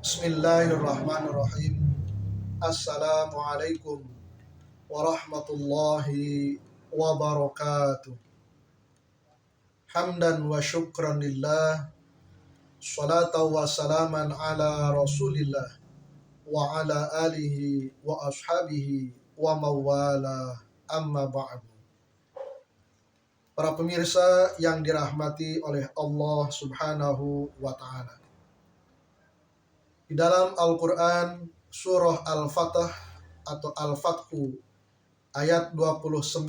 Bismillahirrahmanirrahim. Assalamualaikum warahmatullahi wabarakatuh. Hamdan wa syukran lillah, salatan wa salaman ala rasulillah wa ala alihi wa ashabihi wa mawala, amma ba'du. Para pemirsa yang dirahmati oleh Allah subhanahu wa ta'ala, di dalam Al-Quran surah Al-Fatah atau Al-Fathu ayat 29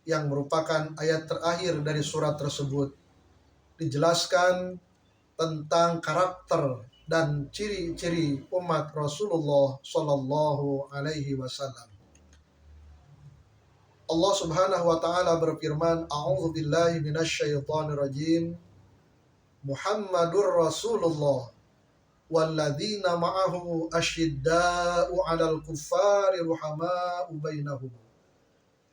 yang merupakan ayat terakhir dari surat tersebut dijelaskan tentang karakter dan ciri-ciri umat Rasulullah Shallallahu Alaihi Wasallam. Allah Subhanahu Wa Taala berfirman, A'udzubillahi minasyaitonirrajim. Muhammadur Rasulullah walladzina ma'ahu asyidda'u 'alal kuffari ruhama'u bainahum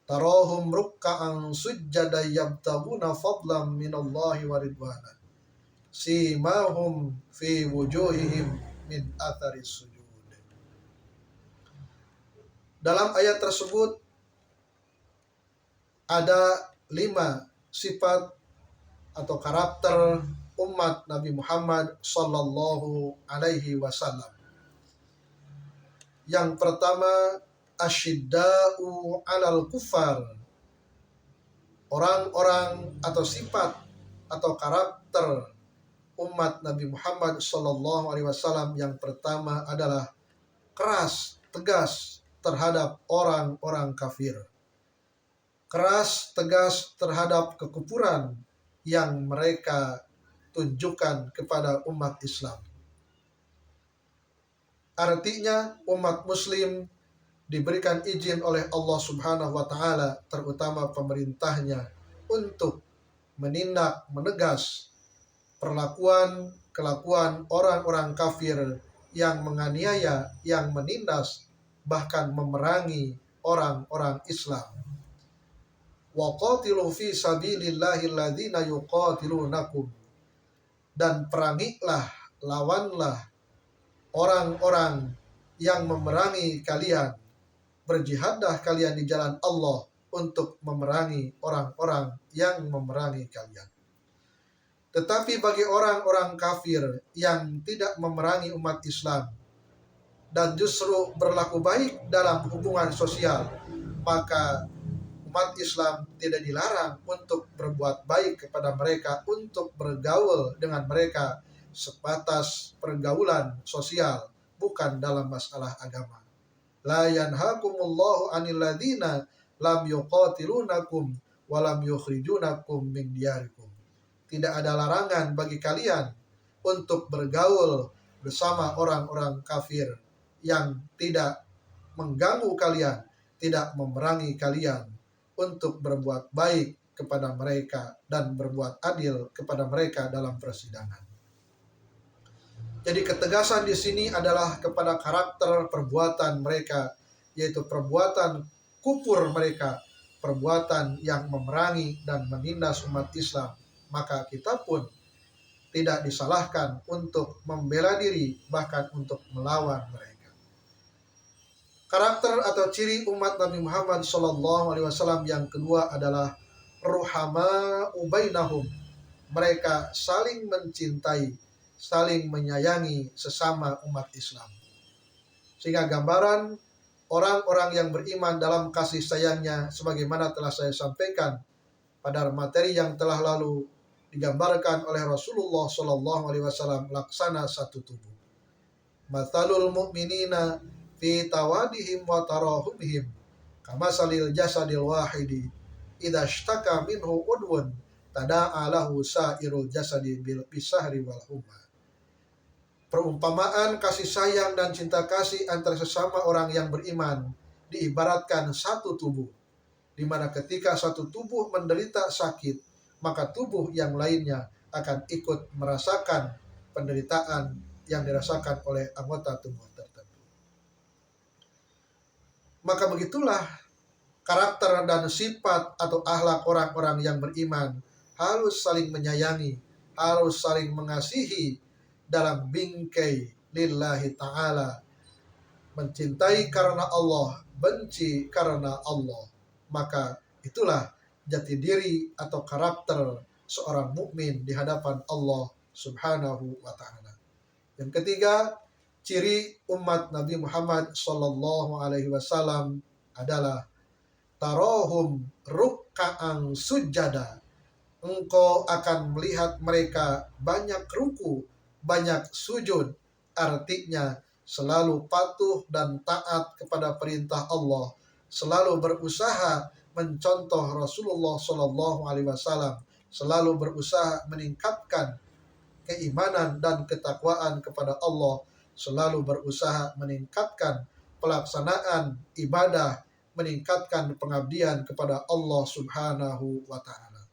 tarahum ruk'an sujjadan yabtaguna fadlan minallahi wa ridwana simahum fi wujuhihim min atharis sujud. Dalam ayat tersebut ada 5 sifat atau karakter umat Nabi Muhammad Sallallahu Alaihi Wasallam. Yang pertama, asyidda'u 'alal kuffar. Orang-orang atau sifat atau karakter umat Nabi Muhammad Sallallahu Alaihi Wasallam yang pertama adalah keras, tegas terhadap orang-orang kafir. Keras, tegas terhadap kekufuran yang mereka tunjukkan kepada umat Islam. Artinya umat muslim diberikan izin oleh Allah Subhanahu wa Ta'ala, terutama pemerintahnya, untuk menindak, menegas kelakuan orang-orang kafir yang menganiaya, yang menindas, bahkan memerangi orang-orang Islam. Wa qatilu fi sabilillahi alladzina yuqatilunakum. Dan perangilah, lawanlah orang-orang yang memerangi kalian. Berjihadlah kalian di jalan Allah untuk memerangi orang-orang yang memerangi kalian. Tetapi bagi orang-orang kafir yang tidak memerangi umat Islam dan justru berlaku baik dalam hubungan sosial, maka umat Islam tidak dilarang untuk berbuat baik kepada mereka, untuk bergaul dengan mereka sebatas pergaulan sosial, bukan dalam masalah agama. La yanhakumullahu 'anil ladzina lam yuqatilunakum wa lam yukhrijunakum min diyarikum. Tidak ada larangan bagi kalian untuk bergaul bersama orang-orang kafir yang tidak mengganggu kalian, tidak memerangi kalian, untuk berbuat baik kepada mereka dan berbuat adil kepada mereka dalam persidangan. Jadi ketegasan di sini adalah kepada karakter perbuatan mereka, yaitu perbuatan kufur mereka, perbuatan yang memerangi dan menindas umat Islam. Maka kita pun tidak disalahkan untuk membela diri, bahkan untuk melawan mereka. Karakter atau ciri umat Nabi Muhammad SAW yang kedua adalah ruhama'u bainahum. Mereka saling mencintai, saling menyayangi sesama umat Islam. Sehingga gambaran orang-orang yang beriman dalam kasih sayangnya, sebagaimana telah saya sampaikan pada materi yang telah lalu, digambarkan oleh Rasulullah SAW laksana satu tubuh. Mathalul mu'minina fi tawadihim wa tarahumihim kamasalil jasadil wahidi idza ishtaka minhu udwun tada'a lahu sa'irul jasadi bil bisahri wal humma. Perumpamaan kasih sayang dan cinta kasih antara sesama orang yang beriman diibaratkan satu tubuh, di mana ketika satu tubuh menderita sakit, maka tubuh yang lainnya akan ikut merasakan penderitaan yang dirasakan oleh anggota tubuh tertentu. Maka begitulah karakter dan sifat atau akhlak orang-orang yang beriman, harus saling menyayangi, harus saling mengasihi dalam bingkai lillahi ta'ala. Mencintai karena Allah, benci karena Allah. Maka itulah jati diri atau karakter seorang mukmin di hadapan Allah Subhanahu wa ta'ala. Yang ketiga, ciri umat Nabi Muhammad sallallahu alaihi wasallam adalah tarohum rukka'an sujada. Engkau akan melihat mereka banyak ruku, banyak sujud. Artinya selalu patuh dan taat kepada perintah Allah, selalu berusaha mencontoh Rasulullah sallallahu alaihi wasallam, selalu berusaha meningkatkan keimanan dan ketakwaan kepada Allah, selalu berusaha meningkatkan pelaksanaan ibadah, meningkatkan pengabdian kepada Allah Subhanahu wa ta'ala.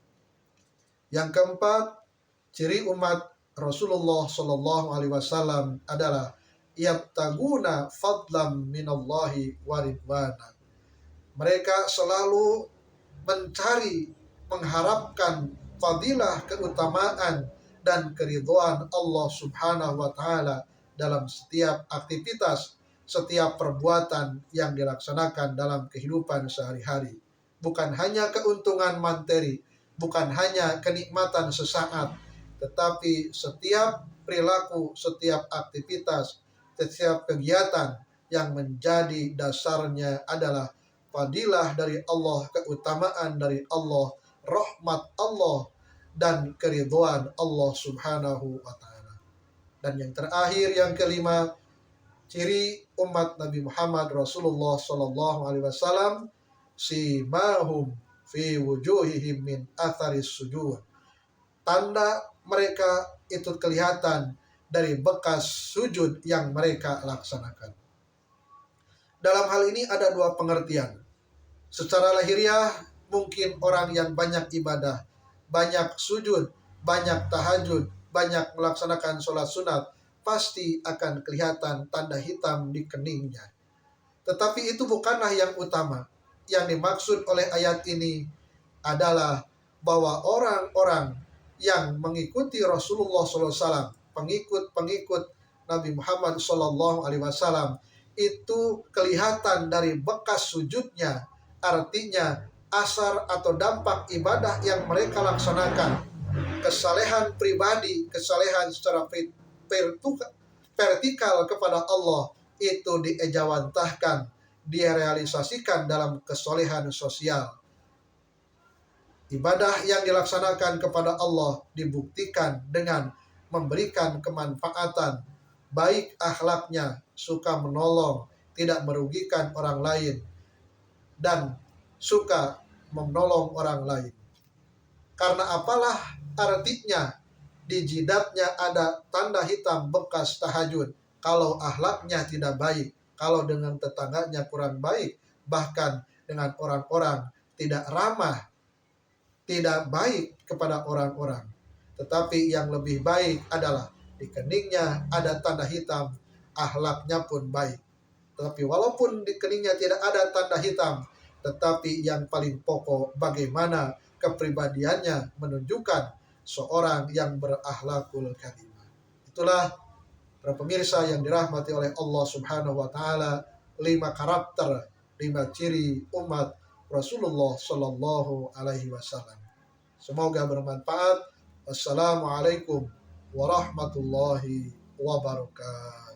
Yang keempat, ciri umat Rasulullah Shallallahu Alaihi Wasallam adalah yabtaguna fadlam minallahi wa ridwana. Mereka selalu mencari, mengharapkan fadilah, keutamaan dan keridhaan Allah Subhanahu wa taala dalam setiap aktivitas, setiap perbuatan yang dilaksanakan dalam kehidupan sehari-hari. Bukan hanya keuntungan materi, bukan hanya kenikmatan sesaat, tetapi setiap perilaku, setiap aktivitas, setiap kegiatan yang menjadi dasarnya adalah fadilah dari Allah, keutamaan dari Allah, rahmat Allah, dan keridhaan Allah Subhanahu wa ta'ala. Dan yang terakhir, yang kelima, ciri umat Nabi Muhammad Rasulullah Sallallahu Alaihi Wasallam, simahum fi wujuhihim min atharis sujud. Tanda mereka itu kelihatan dari bekas sujud yang mereka laksanakan. Dalam hal ini ada dua pengertian. Secara lahiriah mungkin orang yang banyak ibadah, banyak sujud, banyak tahajud, banyak melaksanakan sholat sunat, pasti akan kelihatan tanda hitam di keningnya. Tetapi itu bukanlah yang utama. Yang dimaksud oleh ayat ini adalah bahwa orang-orang yang mengikuti Rasulullah SAW, pengikut-pengikut Nabi Muhammad SAW, itu kelihatan dari bekas sujudnya, artinya asar atau dampak ibadah yang mereka laksanakan, kesalehan pribadi, kesalehan secara vertikal kepada Allah itu diejawantahkan, direalisasikan dalam kesolehan sosial. Ibadah yang dilaksanakan kepada Allah dibuktikan dengan memberikan kemanfaatan, baik akhlaknya, suka menolong, tidak merugikan orang lain, dan suka menolong orang lain. Karena apalah artinya di jidatnya ada tanda hitam bekas tahajud kalau akhlaknya tidak baik, kalau dengan tetangganya kurang baik, bahkan dengan orang-orang tidak ramah, tidak baik kepada orang-orang. Tetapi yang lebih baik adalah di keningnya ada tanda hitam, akhlaknya pun baik. Tetapi walaupun di keningnya tidak ada tanda hitam, tetapi yang paling pokok bagaimana kepribadiannya menunjukkan seorang yang berakhlakul karimah. Itulah para pemirsa yang dirahmati oleh Allah Subhanahu wa taala, 5 karakter, 5 ciri umat Rasulullah Sallallahu Alaihi Wasallam. Semoga bermanfaat. Wassalamualaikum warahmatullahi wabarakatuh.